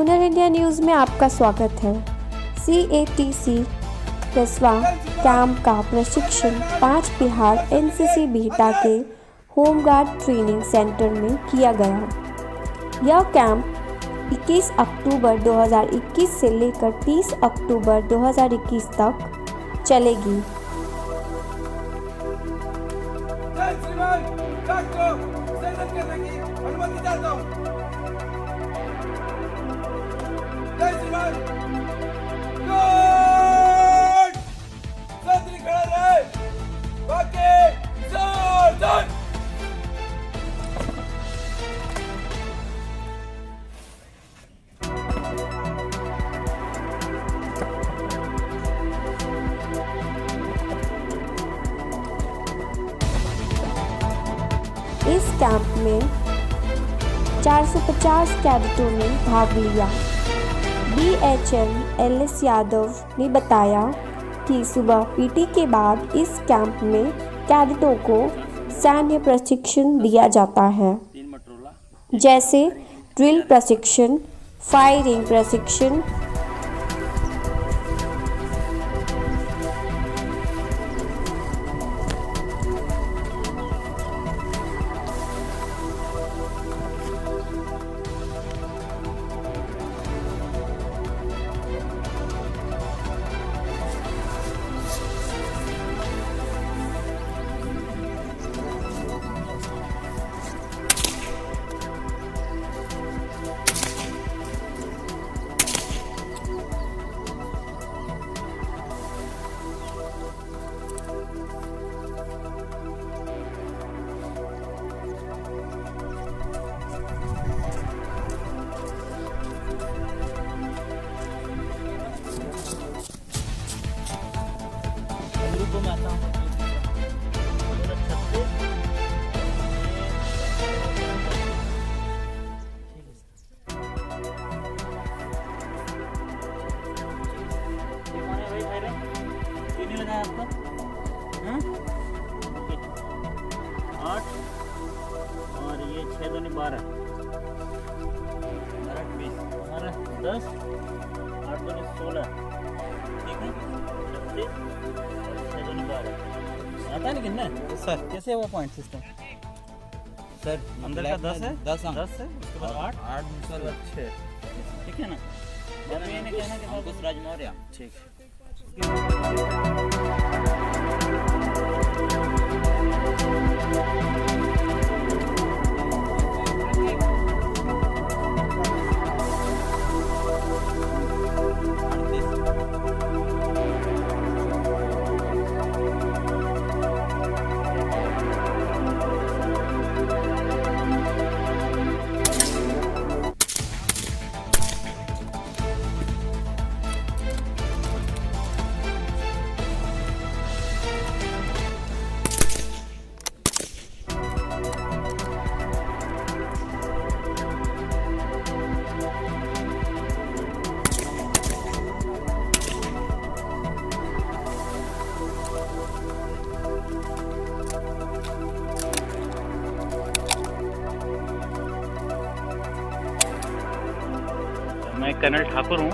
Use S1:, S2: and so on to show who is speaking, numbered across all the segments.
S1: हुनर India news में आपका स्वागत है। CATC 10वां कैंप का प्रशिक्षण 5 बिहार NCC बिहटा के होमगार्ड ट्रेनिंग सेंटर में किया गया। यह कैंप 21 अक्टूबर 2021 से लेकर 30 अक्टूबर 2021 तक चलेगी। इस कैंप में 450 कैडेटों ने भाग लिया। BHM LS यादव ने बताया कि सुबह PT के बाद इस कैंप में कैडेटों को सैन्य प्रशिक्षण दिया जाता है, जैसे ड्रिल प्रशिक्षण, फायरिंग प्रशिक्षण,
S2: आठ और ये 6 दूनी 12 20 हमारा 10 8 दूनी 16 ठीक है 36 6 दूनी 12 आता है लेकिन ना सर कैसे वो पॉइंट सिस्टम सर अंदर का 10 है 10 है उसके बाद 8 सर 6 ठीक है ना जब ये नहीं कहना कि बस राज मौर्य ठीक मैं कर्नल ठाकुर हूँ।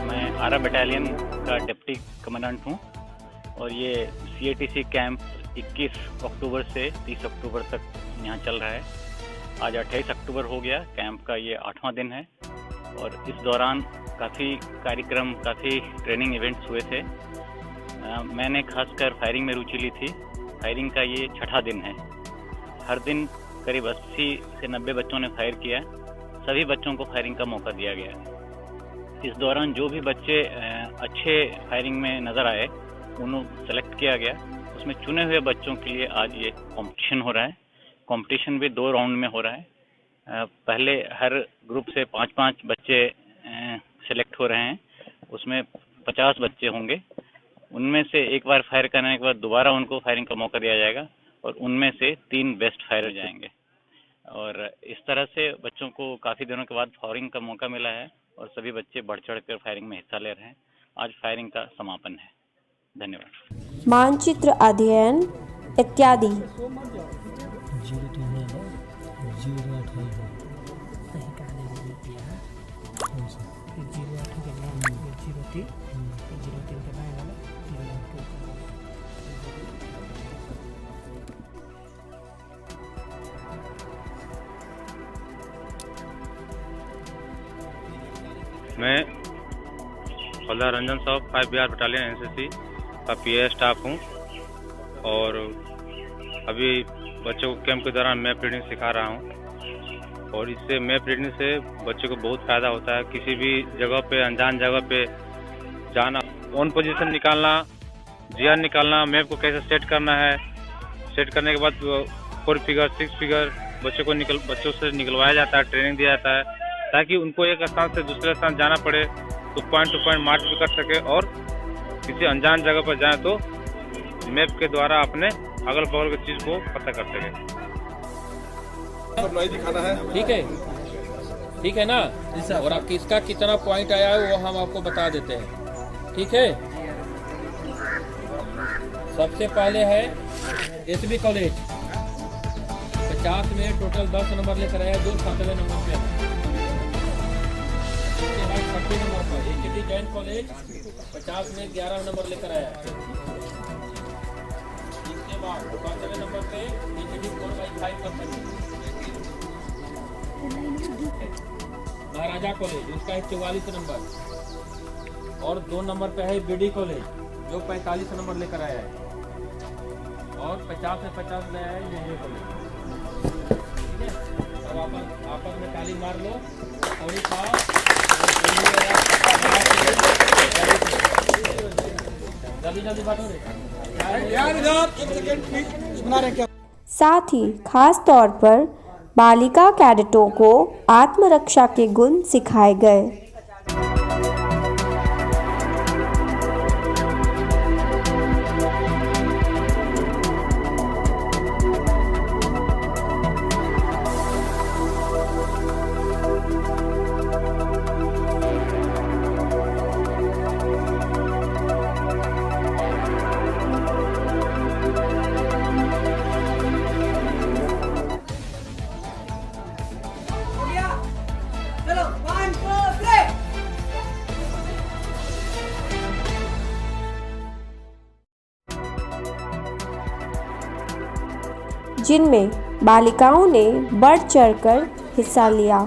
S2: मैं आरा बटालियन का डिप्टी कमांडेंट हूँ और ये CATC कैंप 21 अक्टूबर से 30 अक्टूबर तक यहाँ चल रहा है। आज 28 अक्टूबर हो गया। कैंप का ये 8वां दिन है और इस दौरान काफ़ी कार्यक्रम, काफ़ी ट्रेनिंग इवेंट्स हुए थे। मैंने खासकर फायरिंग में रुचि ली थी। फायरिंग का ये 6ठा दिन है। हर दिन करीब 80 से 90 बच्चों ने फायर किया। सभी बच्चों को फायरिंग का मौका दिया गया। इस दौरान जो भी बच्चे अच्छे फायरिंग में नज़र आए उन्हें सेलेक्ट किया गया। उसमें चुने हुए बच्चों के लिए आज ये कंपटीशन हो रहा है। कंपटीशन भी 2 राउंड में हो रहा है। पहले हर ग्रुप से 5-5 बच्चे सेलेक्ट हो रहे हैं। उसमें 50 बच्चे होंगे। उनमें से एक बार फायर करने के बाद दोबारा उनको फायरिंग का मौका दिया जाएगा और उनमें से 3 बेस्ट फायरर जाएंगे। और इस तरह से बच्चों को काफ़ी दिनों के बाद फायरिंग का मौका मिला है और सभी बच्चे बढ़ चढ़ कर फायरिंग में हिस्सा ले रहे हैं। आज फायरिंग का समापन है। धन्यवाद।
S1: मानचित्र अध्ययन इत्यादि।
S3: फिर 08 करना है, फिर 03, फिर 03 करना है वाला, 02 करना है।
S4: मैं हवलदार रंजन साहब 5 बिहार बटालियन एनसीसी का पीए स्टाफ हूँ और अभी बच्चों को कैंप के दौरान मैप रीडिंग सिखा रहा हूँ और इससे मैप रीडिंग से बच्चों को बहुत फ़ायदा होता है। किसी भी जगह पे, अनजान जगह पे जाना, ऑन पोजीशन निकालना, जीआर निकालना, मैप को कैसे सेट करना है, सेट करने के बाद 4 फिगर 6 फिगर बच्चों से निकलवाया जाता है, ट्रेनिंग दिया जाता है ताकि उनको एक स्थान से दूसरे स्थान जाना पड़े तो पॉइंट टू पॉइंट मार्च भी कर सके और किसी अनजान जगह पर जाए तो मैप के द्वारा अपने अगल बगल की चीज़ को पता कर सके।
S5: दिखाना है।
S6: ठीक है ना। और आप किसका कितना पॉइंट आया है वो हम आपको बता देते हैं। ठीक है, सबसे पहले है एसबी कॉलेज 50 में टोटल 10 नंबर लेकर आया, 2 7वें नंबर पे। उसके बाद 30 नंबर पर एचडी जैन कॉलेज 50 में 11 नंबर लेकर आया। इसके बाद 5वें नंबर पे एचडी 4/5%। महाराजा कॉलेज उसका है 44 नंबर और 2 नंबर पे है बीडी कॉलेज जो 45 नंबर लेकर आया है और 50 में 50 ले आया है ये कॉलेज। ठीक है, अब आपस में ताली मार लो और जल्दी बात हो रही।
S1: साथ ही खास तौर पर बालिका कैडेटों को आत्मरक्षा के गुण सिखाए गए। जिनमें बालिकाओं ने बढ़ चढ़कर हिस्सा लिया।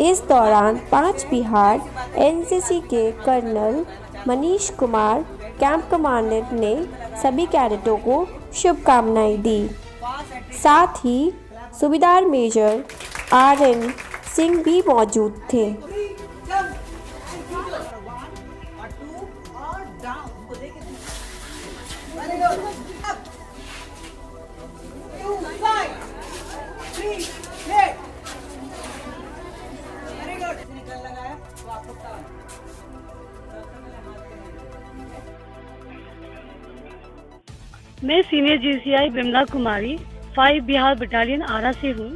S1: इस दौरान 5 बिहार एनसीसी के colonel Manish Kumar camp commandant ने सभी कैडेटों को शुभकामनाएं दी। साथ ही सूबेदार मेजर RN सिंह भी मौजूद थे।
S7: मैं सीनियर GCI बिमला कुमारी 5 बिहार बटालियन आरा से हूँ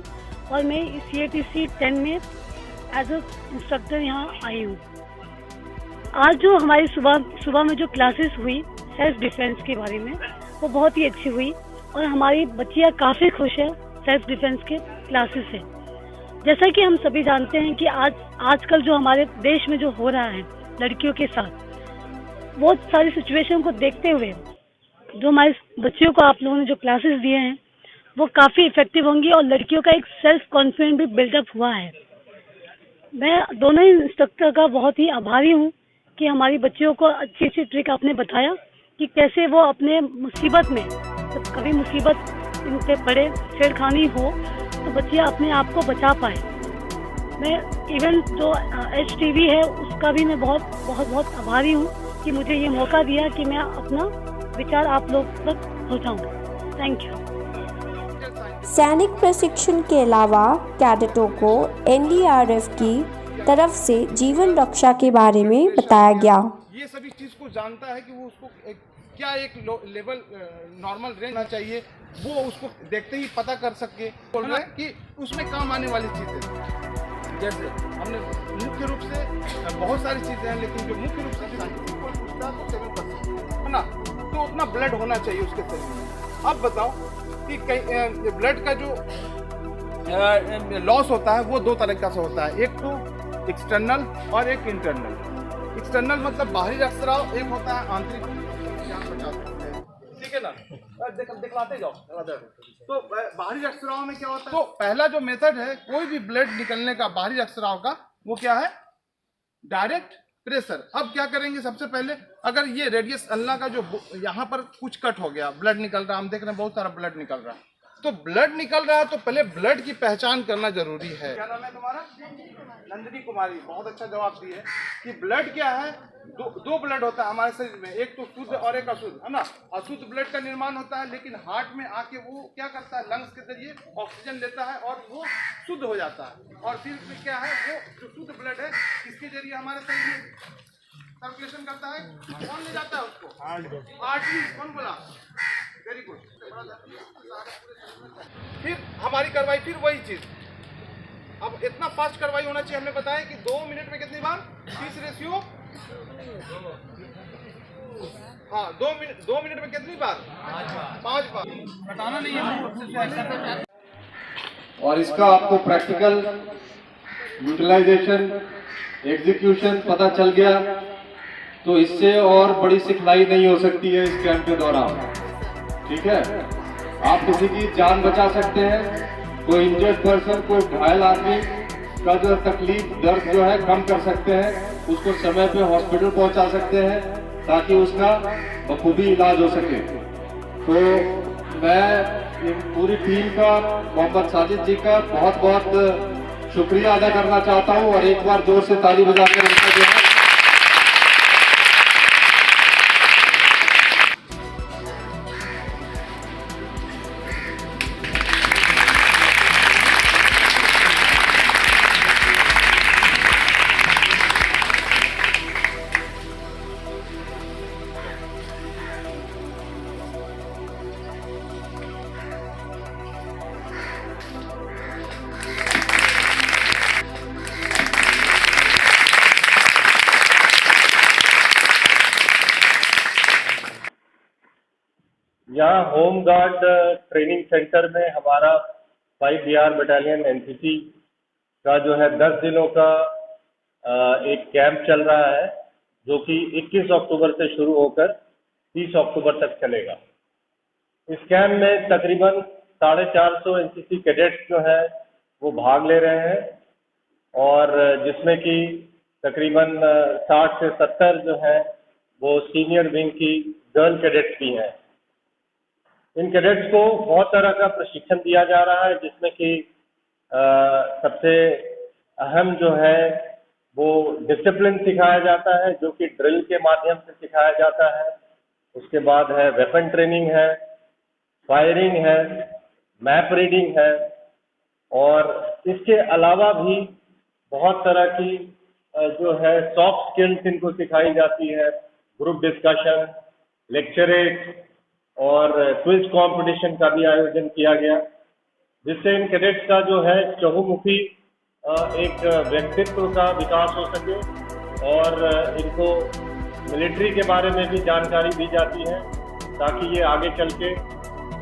S7: और मैं CATC 10 में एज अ इंस्ट्रक्टर यहाँ आई हूँ। आज जो हमारी सुबह में जो क्लासेस हुई सेल्फ डिफेंस के बारे में वो बहुत ही अच्छी हुई और हमारी बच्चियाँ काफ़ी खुश है सेल्फ डिफेंस के क्लासेस से। जैसा कि हम सभी जानते हैं कि आजकल जो हमारे देश में जो हो रहा है लड़कियों के साथ, वो सारी सिचुएशन को देखते हुए जो हमारे बच्चियों को आप लोगों ने जो क्लासेस दिए हैं वो काफ़ी इफेक्टिव होंगी और लड़कियों का एक सेल्फ कॉन्फिडेंस भी बिल्डअप हुआ है। मैं दोनों ही इंस्ट्रक्टर का बहुत ही आभारी हूँ कि हमारी बच्चियों को अच्छी अच्छी ट्रिक आपने बताया कि कैसे वो अपने मुसीबत में, जब कभी मुसीबत इनके पड़े, छेड़खानी हो तो बच्चियाँ अपने आप को बचा पाए। मैं इवन जो HTV है उसका भी मैं बहुत आभारी हूँ कि मुझे ये मौका दिया कि मैं अपना विचार आप लोग तक पहुँचाऊँ। Thank you.
S1: सैनिक प्रशिक्षण के अलावा कैडेटों को NDRF की तरफ से जीवन रक्षा के बारे में बताया गया।
S5: ये सभी चीज को जानता है कि वो उसको क्या एक लेवल नॉर्मल रेंज होना चाहिए, वो उसको देखते ही पता कर सके। बोल रहे हैं कि उसमें काम आने वाली चीजें, जैसे हमने मुख्य रूप से बहुत सारी चीजें हैं, लेकिन जो मुख्य रूप से 7% है ना, तो उतना ब्लड होना चाहिए उसके शरीर में। अब बताओ कि ब्लड का जो लॉस होता है वो दो तरीका से होता है, एक तो एक्सटर्नल और एक इंटरनल। एक्सटर्नल मतलब बाहरी रक्तस्राव, एक होता है आंतरिक। ठीक है ना, दिखलाते जाओ। तो बाहरी रक्तस्राव में क्या होता है, तो पहला जो मेथड है कोई भी ब्लड निकलने का बाहरी रक्तस्राव का, वो क्या है, डायरेक्ट प्रेशर। अब क्या करेंगे, सबसे पहले अगर ये रेडियस अल्ना का जो यहाँ पर कुछ कट हो गया, ब्लड निकल रहा है, हम देख रहे हैं बहुत सारा ब्लड निकल रहा है, तो ब्लड निकल रहा है तो पहले ब्लड की पहचान करना जरूरी है। क्या नाम है तुम्हारा? नंदिनी कुमारी, बहुत अच्छा जवाब दिए कि ब्लड क्या है, दो ब्लड होता है हमारे शरीर में, एक तो शुद्ध और एक अशुद्ध, है ना। अशुद्ध ब्लड का निर्माण होता है, लेकिन हार्ट में आके वो क्या करता है, लंग्स के जरिए ऑक्सीजन लेता है और वो शुद्ध हो जाता है। और फिर क्या है, वो जो शुद्ध ब्लड है किसके जरिए हमारे शरीर में सर्कुलेशन करता है, कौन ले जाता है उसको, आर्टरी। कौन बोला? Very good. फिर हमारी कार्रवाई फिर वही चीज, अब इतना फास्ट कार्रवाई होना चाहिए। हमने बताया कि 2 मिनट में कितनी बार, 30 रेशियो, हाँ 2 मिनट में कितनी बार, 5 बार। बताना नहीं है।
S8: और इसका आपको प्रैक्टिकल यूटिलाइजेशन, एग्जीक्यूशन पता चल गया, तो इससे और बड़ी सिखलाई नहीं हो सकती है इस कैंप के दौरान। ठीक है, आप किसी की जान बचा सकते हैं, कोई इंजर्ड पर्सन, कोई घायल आदमी का जो तकलीफ, दर्द जो है कम कर सकते हैं, उसको समय पे हॉस्पिटल पहुंचा सकते हैं ताकि उसका बखूबी इलाज हो सके। तो मैं इन पूरी टीम का, मोहम्मद साजिद जी का बहुत बहुत शुक्रिया अदा करना चाहता हूं, और एक बार जोर से ताली बजाकर उनका जो है
S9: यहाँ होम गार्ड ट्रेनिंग सेंटर में हमारा 5 बिहार बटालियन एनसीसी का जो है 10 दिनों का एक कैंप चल रहा है, जो कि 21 अक्टूबर से शुरू होकर 30 अक्टूबर तक चलेगा। इस कैंप में तकरीबन 450 एनसीसी कैडेट्स जो है वो भाग ले रहे हैं, और जिसमें कि तकरीबन 60 से 70 जो है वो सीनियर विंग की गर्ल कैडेट्स भी हैं। इन कैडेट्स को बहुत तरह का प्रशिक्षण दिया जा रहा है, जिसमें कि सबसे अहम जो है वो डिसिप्लिन सिखाया जाता है, जो कि ड्रिल के माध्यम से सिखाया जाता है। उसके बाद है वेपन ट्रेनिंग है, फायरिंग है, मैप रीडिंग है, और इसके अलावा भी बहुत तरह की जो है सॉफ्ट स्किल्स इनको सिखाई जाती है। ग्रुप डिस्कशन, लेक्चरेट और क्विज कंपटीशन का भी आयोजन किया गया, जिससे इन कैडेट्स का जो है चहुमुखी एक व्यक्तित्व का विकास हो सके, और इनको मिलिट्री के बारे में भी जानकारी दी जाती है, ताकि ये आगे चल के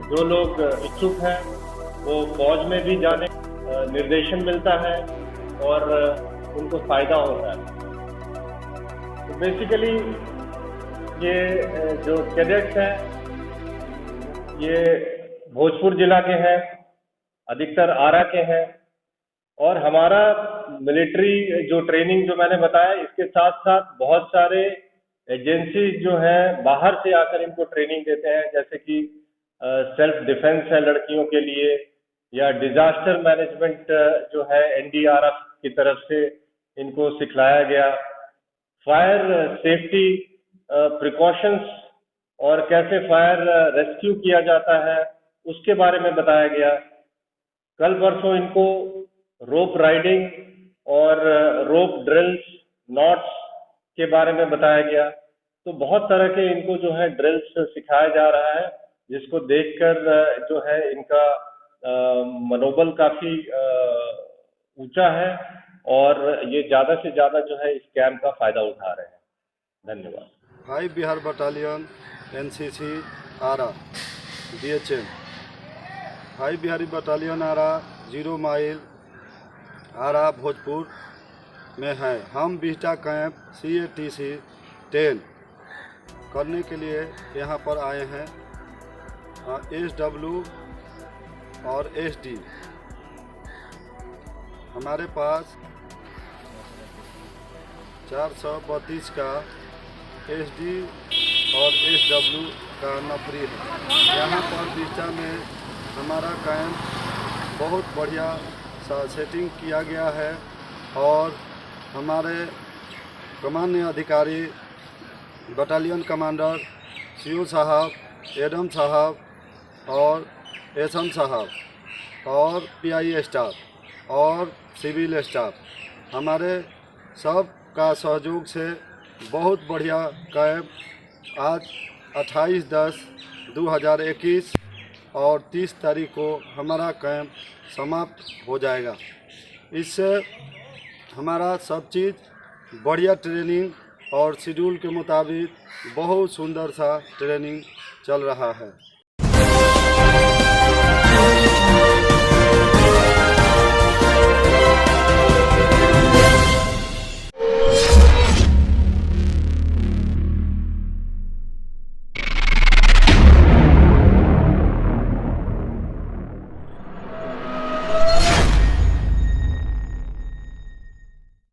S9: जो लोग इच्छुक हैं वो फौज में भी जाने निर्देशन मिलता है और उनको फायदा होता है। तो बेसिकली ये जो कैडेट्स हैं ये भोजपुर जिला के हैं, अधिकतर आरा के हैं, और हमारा मिलिट्री जो ट्रेनिंग जो मैंने बताया, इसके साथ साथ बहुत सारे एजेंसी जो हैं बाहर से आकर इनको ट्रेनिंग देते हैं, जैसे कि सेल्फ डिफेंस है लड़कियों के लिए, या डिजास्टर मैनेजमेंट जो है एनडीआरएफ की तरफ से इनको सिखलाया गया, फायर सेफ्टी प्रिकॉशंस और कैसे फायर रेस्क्यू किया जाता है उसके बारे में बताया गया। कल परसों इनको रोप राइडिंग और रोप ड्रिल्स, नॉट्स के बारे में बताया गया। तो बहुत तरह के इनको जो है ड्रिल्स सिखाया जा रहा है, जिसको देखकर जो है इनका मनोबल काफी ऊंचा है, और ये ज्यादा से ज्यादा जो है इस कैंप का फायदा उठा रहे हैं। धन्यवाद।
S10: 5 बिहार बटालियन एनसीसी आरा DHM 5 बिहारी बटालियन आरा 0 माइल आरा भोजपुर में है। हम बिहटा कैंप CATC 10 करने के लिए यहाँ पर आए हैं। SW और SD हमारे पास 432 का SD और SW का नफरी है। यहाँ पर बिहटा में हमारा कैंप बहुत बढ़िया सा सेटिंग किया गया है और हमारे कमांड अधिकारी बटालियन कमांडर CO साहब, एडम साहब और SM साहब और PI स्टाफ और सिविल स्टाफ हमारे सब का सहयोग से बहुत बढ़िया कैंप आज 28/10/2021 और 30 तारीख को हमारा कैंप समाप्त हो जाएगा। इससे हमारा सब चीज़ बढ़िया ट्रेनिंग और शेड्यूल के मुताबिक बहुत सुंदर सा ट्रेनिंग चल रहा है।